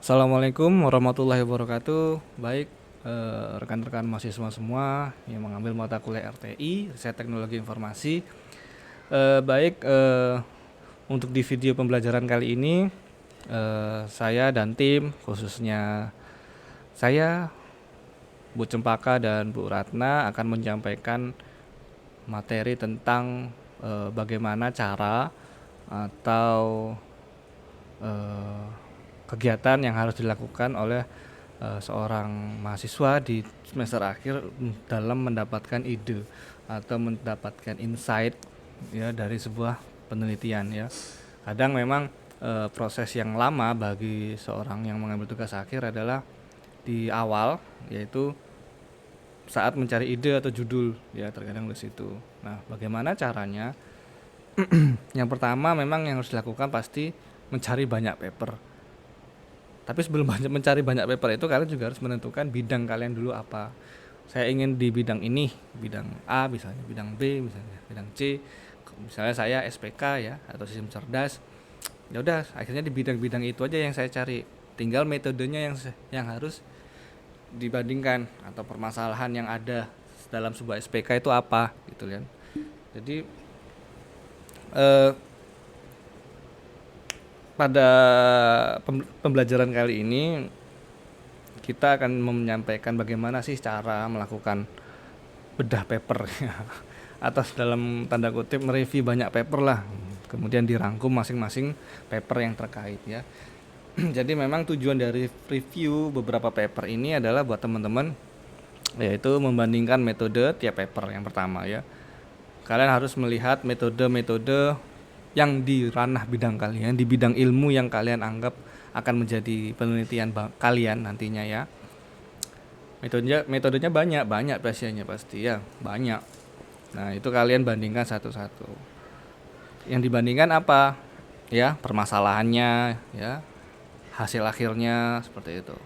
Assalamualaikum warahmatullahi wabarakatuh. Baik, rekan-rekan mahasiswa semua yang mengambil mata kuliah RTI, Riset Teknologi Informasi. Baik, untuk di video pembelajaran kali ini, saya dan tim, khususnya saya, Bu Cempaka dan Bu Ratna akan menyampaikan materi tentang bagaimana cara atau eh, kegiatan yang harus dilakukan oleh seorang mahasiswa di semester akhir dalam mendapatkan ide atau mendapatkan insight ya dari sebuah penelitian ya. Kadang memang proses yang lama bagi seorang yang mengambil tugas akhir adalah di awal, yaitu saat mencari ide atau judul ya, terkadang di situ. Nah, bagaimana caranya? Yang pertama memang yang harus dilakukan pasti mencari banyak paper. Tapi sebelum mencari banyak paper itu kalian juga harus menentukan bidang kalian dulu apa. Saya ingin di bidang ini, bidang A misalnya, bidang B misalnya, bidang C. Misalnya saya SPK ya atau sistem cerdas. Ya udah, akhirnya di bidang-bidang itu aja yang saya cari. Tinggal metodenya yang harus dibandingkan atau permasalahan yang ada dalam sebuah SPK itu apa gitu kan. Jadi eh, pada pembelajaran kali ini kita akan menyampaikan bagaimana sih cara melakukan bedah paper atau dalam tanda kutip mereview banyak paper lah, kemudian dirangkum masing-masing paper yang terkait ya. Jadi memang tujuan dari review beberapa paper ini adalah buat teman-teman, yaitu membandingkan metode tiap paper. Yang pertama ya, kalian harus melihat metode-metode yang di ranah bidang kalian, di bidang ilmu yang kalian anggap akan menjadi penelitian kalian nantinya ya. Metodenya banyak biasanya pasti ya, banyak. Nah, itu kalian bandingkan satu-satu. Yang dibandingkan apa? Ya, permasalahannya ya, hasil akhirnya seperti itu.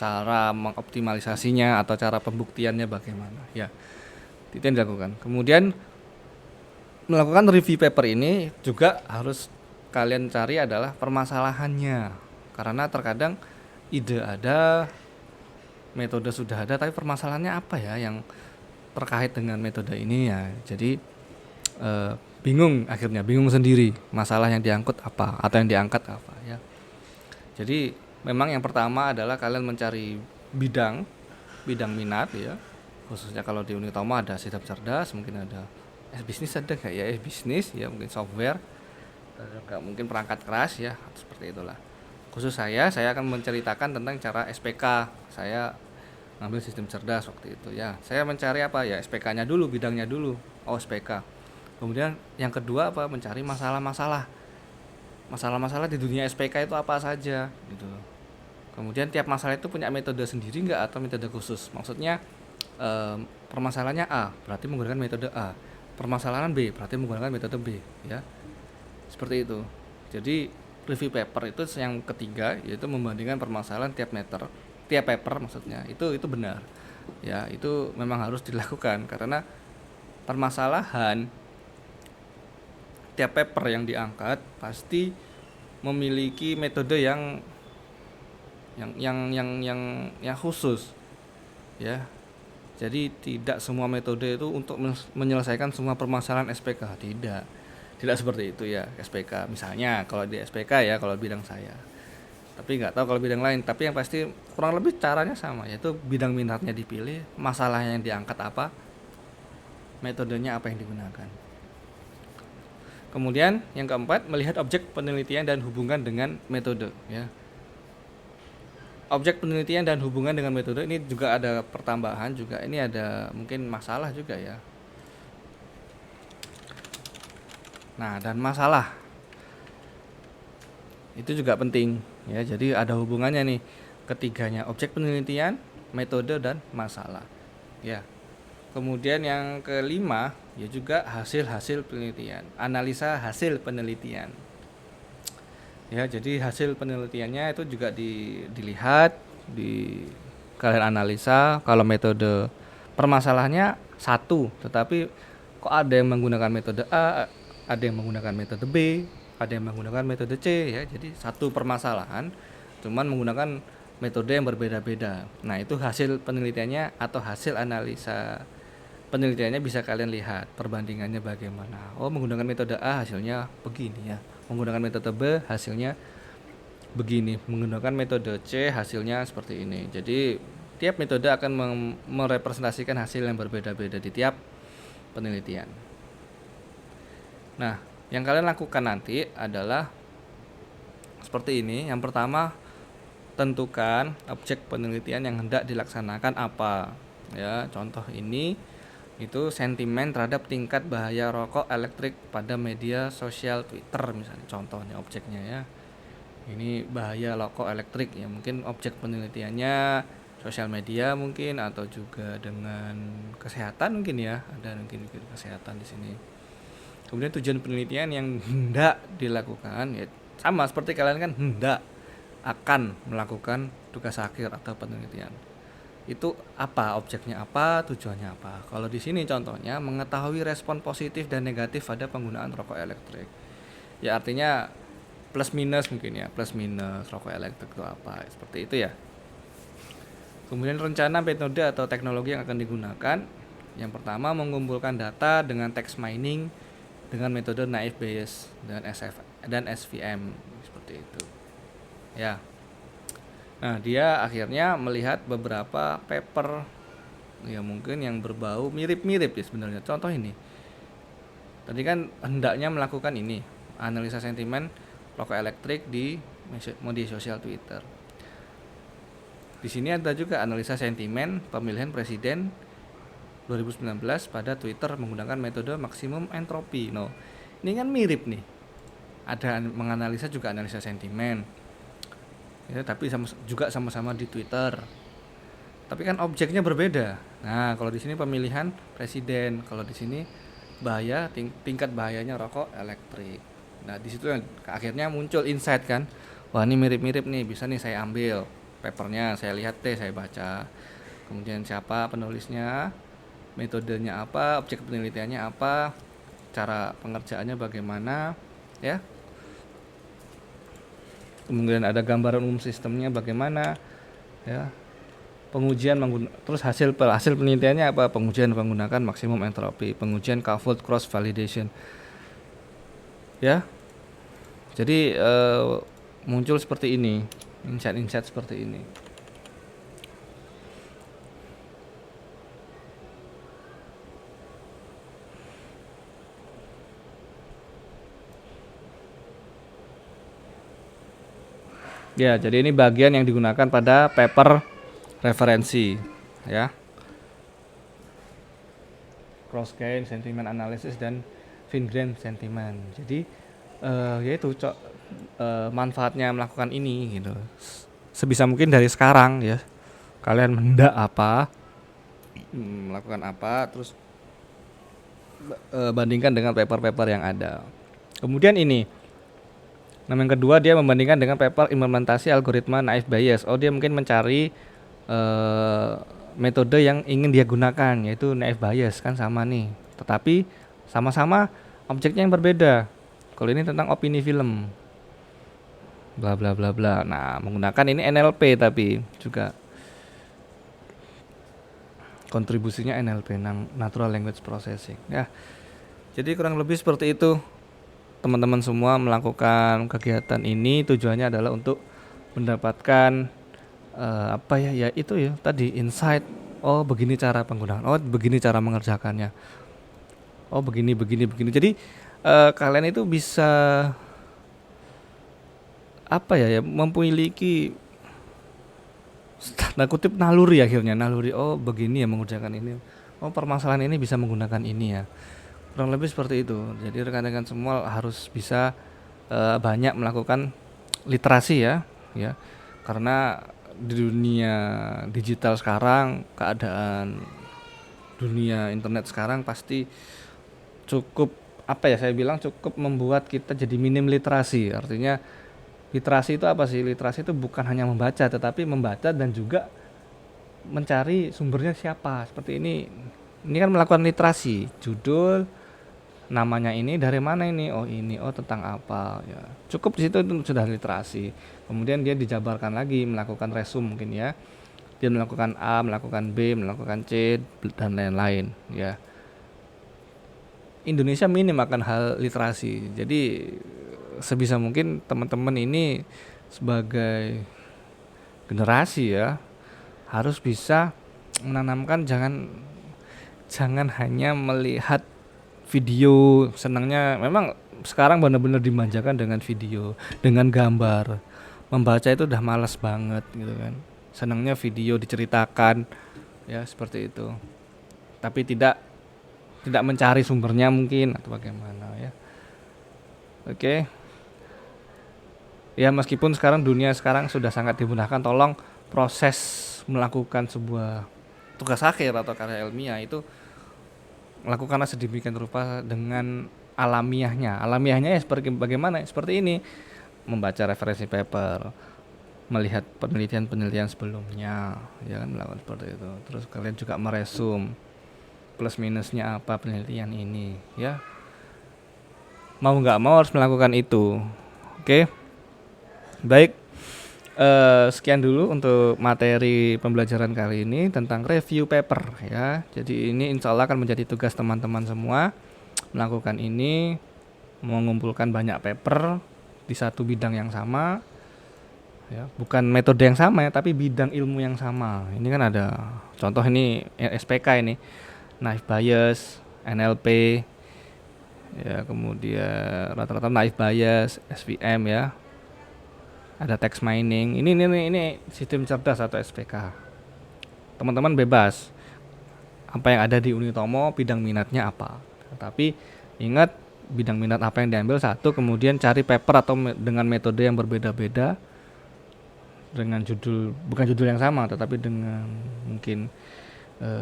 Cara mengoptimalisasinya atau cara pembuktiannya bagaimana ya. Itu yang dilakukan. Kemudian melakukan review paper ini juga harus kalian cari adalah permasalahannya. Karena terkadang ide ada, metode sudah ada, tapi permasalahannya apa ya yang terkait dengan metode ini ya. Jadi bingung, akhirnya bingung sendiri masalah yang diangkut apa atau yang diangkat apa ya. Jadi memang yang pertama adalah kalian mencari bidang bidang minat ya, khususnya kalau di Unitama ada sistem cerdas, mungkin ada bisnis, ada nggak ya bisnis ya, mungkin software, nggak mungkin perangkat keras ya, seperti itulah. Khusus saya akan menceritakan tentang cara SPK. Saya ngambil sistem cerdas waktu itu ya. Saya mencari apa ya, SPK-nya dulu, bidangnya dulu. Oh, SPK. Kemudian yang kedua apa, mencari masalah-masalah di dunia SPK itu apa saja gitu. Kemudian tiap masalah itu punya metode sendiri nggak atau metode khusus. Maksudnya permasalahannya A, berarti menggunakan metode A. Permasalahan B, berarti menggunakan metode B ya. Seperti itu. Jadi review paper itu yang ketiga, yaitu membandingkan permasalahan tiap paper maksudnya. Itu benar. Ya, itu memang harus dilakukan karena permasalahan tiap paper yang diangkat pasti memiliki metode yang khusus ya. Jadi tidak semua metode itu untuk menyelesaikan semua permasalahan SPK, tidak seperti itu ya. SPK misalnya, kalau di SPK ya, kalau bidang saya, tapi nggak tahu kalau bidang lain. Tapi yang pasti kurang lebih caranya sama, yaitu bidang minatnya dipilih, masalah yang diangkat apa, metodenya apa yang digunakan. Kemudian yang keempat, melihat objek penelitian dan hubungan dengan metode ya. Objek penelitian dan hubungan dengan metode ini juga ada pertambahan juga, ini ada mungkin masalah juga ya. Nah, dan masalah itu juga penting ya. Jadi ada hubungannya nih, ketiganya, objek penelitian, metode, dan masalah ya. Kemudian yang kelima ya juga hasil penelitian, analisa hasil penelitian ya. Jadi hasil penelitiannya itu juga dilihat, kalian analisa. Kalau metode permasalahannya satu, tetapi kok ada yang menggunakan metode A, ada yang menggunakan metode B, ada yang menggunakan metode C ya. Jadi satu permasalahan cuman menggunakan metode yang berbeda-beda. Nah, itu hasil penelitiannya atau hasil analisa penelitiannya bisa kalian lihat perbandingannya bagaimana. Oh, menggunakan metode A hasilnya begini ya. Menggunakan metode B hasilnya begini. Menggunakan metode C hasilnya seperti ini. Jadi tiap metode akan merepresentasikan hasil yang berbeda-beda di tiap penelitian. Nah, yang kalian lakukan nanti adalah seperti ini. Yang pertama, tentukan objek penelitian yang hendak dilaksanakan apa. Ya, contoh ini itu sentimen terhadap tingkat bahaya rokok elektrik pada media sosial Twitter misalnya, contohnya objeknya ya. Ini bahaya rokok elektrik ya, mungkin objek penelitiannya sosial media mungkin, atau juga dengan kesehatan mungkin ya, ada mungkin kesehatan di sini. Kemudian tujuan penelitian yang hendak dilakukan ya sama seperti kalian kan hendak akan melakukan tugas akhir atau penelitian. Itu apa, objeknya apa, tujuannya apa. Kalau di sini contohnya mengetahui respon positif dan negatif pada penggunaan rokok elektrik. Ya artinya plus minus mungkin ya, plus minus rokok elektrik itu apa, seperti itu ya. Kemudian rencana metode atau teknologi yang akan digunakan. Yang pertama mengumpulkan data dengan text mining dengan metode naive Bayes dan SVM seperti itu. Ya. Nah, dia akhirnya melihat beberapa paper ya mungkin yang berbau mirip-mirip ya sebenarnya. Contoh ini. Tadi kan hendaknya melakukan ini, analisa sentimen rokok elektrik di media sosial Twitter. Di sini ada juga analisa sentimen pemilihan presiden 2019 pada Twitter menggunakan metode maksimum entropi. No, ini kan mirip nih. Ada menganalisa juga analisa sentimen. Ya, tapi juga sama-sama di Twitter. Tapi kan objeknya berbeda. Nah, kalau di sini pemilihan presiden, kalau di sini bahaya tingkat bahayanya rokok elektrik. Nah, di situ akhirnya muncul insight kan. Wah, ini mirip-mirip nih, bisa nih saya ambil papernya, saya lihat deh, saya baca. Kemudian siapa penulisnya, metodenya apa, objek penelitiannya apa, cara pengerjaannya bagaimana, ya. Kemudian ada gambaran umum sistemnya bagaimana, ya. Pengujian terus hasil penelitiannya apa? Pengujian menggunakan maksimum entropi, pengujian K-fold cross validation. Ya. Jadi muncul seperti ini, insight seperti ini. Ya, jadi ini bagian yang digunakan pada paper referensi, ya. Cross gain, sentiment analysis dan fine-grained sentiment. Jadi yaitu manfaatnya melakukan ini gitu. Sebisa mungkin dari sekarang ya. Kalian hendak apa, melakukan apa, terus bandingkan dengan paper-paper yang ada. Kemudian ini, yang kedua dia membandingkan dengan paper implementasi algoritma naive Bayes. Oh, dia mungkin mencari metode yang ingin dia gunakan, yaitu naive Bayes kan sama nih. Tetapi sama-sama objeknya yang berbeda. Kalau ini tentang opini film, bla bla bla bla. Nah, menggunakan ini NLP tapi juga kontribusinya NLP, Natural Language Processing. Ya, jadi kurang lebih seperti itu. Teman-teman semua melakukan kegiatan ini tujuannya adalah untuk mendapatkan ya itu ya tadi insight. Oh, begini cara penggunaan. Oh, begini cara mengerjakannya. Oh, begini. Jadi kalian itu bisa memiliki tanda kutip naluri akhirnya. Oh, begini ya mengerjakan ini. Oh, permasalahan ini bisa menggunakan ini ya. Kurang lebih seperti itu. Jadi rekan-rekan semua harus bisa banyak melakukan literasi ya. Karena di dunia digital sekarang, keadaan dunia internet sekarang pasti cukup cukup membuat kita jadi minim literasi. Artinya literasi itu apa sih? Literasi itu bukan hanya membaca, tetapi membaca dan juga mencari sumbernya siapa. Seperti ini kan melakukan literasi, judul, namanya ini dari mana ini, oh ini, oh tentang apa ya, cukup di situ itu sudah literasi. Kemudian dia dijabarkan lagi melakukan resume mungkin ya, dia melakukan A, melakukan B, melakukan C, dan lain-lain ya. Indonesia minim akan hal literasi, jadi sebisa mungkin teman-teman ini sebagai generasi ya harus bisa menanamkan, jangan jangan hanya melihat video. Senangnya memang sekarang benar-benar dimanjakan dengan video, dengan gambar. Membaca itu udah malas banget gitu kan. Senangnya video diceritakan ya seperti itu. Tapi tidak mencari sumbernya mungkin atau bagaimana ya. Oke. Ya meskipun sekarang dunia sekarang sudah sangat dimudahkan, tolong proses melakukan sebuah tugas akhir atau karya ilmiah itu lakukanlah sedemikian rupa dengan alamiahnya. Alamiahnya ya seperti bagaimana? Seperti ini, membaca referensi paper, melihat penelitian-penelitian sebelumnya, ya kan, melakukan seperti itu. Terus kalian juga meresum plus minusnya apa penelitian ini, ya. Mau nggak mau harus melakukan itu. Oke, baik. Sekian dulu untuk materi pembelajaran kali ini tentang review paper ya. Jadi ini insya Allah akan menjadi tugas teman-teman semua melakukan ini, mengumpulkan banyak paper di satu bidang yang sama ya, bukan metode yang sama ya, tapi bidang ilmu yang sama. Ini kan ada contoh ini SPK ini, naive Bayes, NLP ya, kemudian rata-rata naive Bayes, SVM ya. Ada text mining. Ini sistem cerdas atau SPK. Teman-teman bebas apa yang ada di Unitomo, bidang minatnya apa. Tapi ingat, bidang minat apa yang diambil satu, kemudian cari paper atau dengan metode yang berbeda-beda, dengan judul, bukan judul yang sama, tetapi dengan mungkin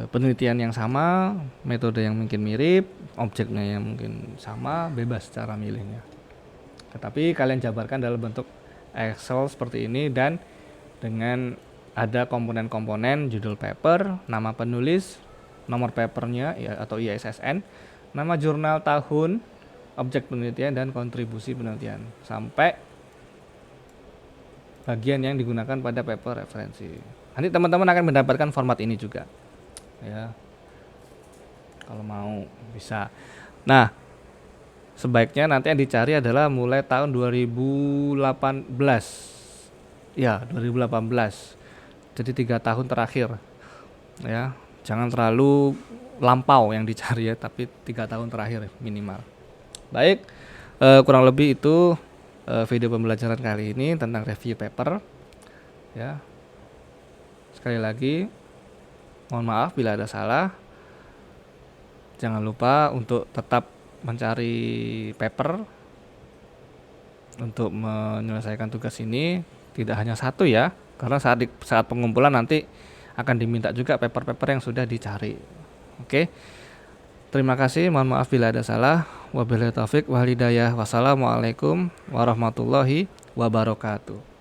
penelitian yang sama, metode yang mungkin mirip, objeknya yang mungkin sama, bebas cara milihnya. Tetapi kalian jabarkan dalam bentuk Excel seperti ini, dan dengan ada komponen-komponen judul paper, nama penulis, nomor papernya ya, atau ISSN, nama jurnal tahun, objek penelitian, dan kontribusi penelitian, sampai bagian yang digunakan pada paper referensi. Nanti teman-teman akan mendapatkan format ini juga ya, kalau mau bisa. Nah, sebaiknya nanti yang dicari adalah mulai tahun 2018 ya, 2018. Jadi 3 tahun terakhir ya, jangan terlalu lampau yang dicari ya, tapi 3 tahun terakhir minimal. Baik, kurang lebih itu video pembelajaran kali ini tentang review paper ya. Sekali lagi mohon maaf bila ada salah. Jangan lupa untuk tetap mencari paper untuk menyelesaikan tugas ini, tidak hanya satu ya, karena saat pengumpulan nanti akan diminta juga paper-paper yang sudah dicari. Oke, terima kasih, mohon maaf bila ada salah. Wabillahi taufik wal hidayah. Wassalamualaikum warahmatullahi wabarakatuh.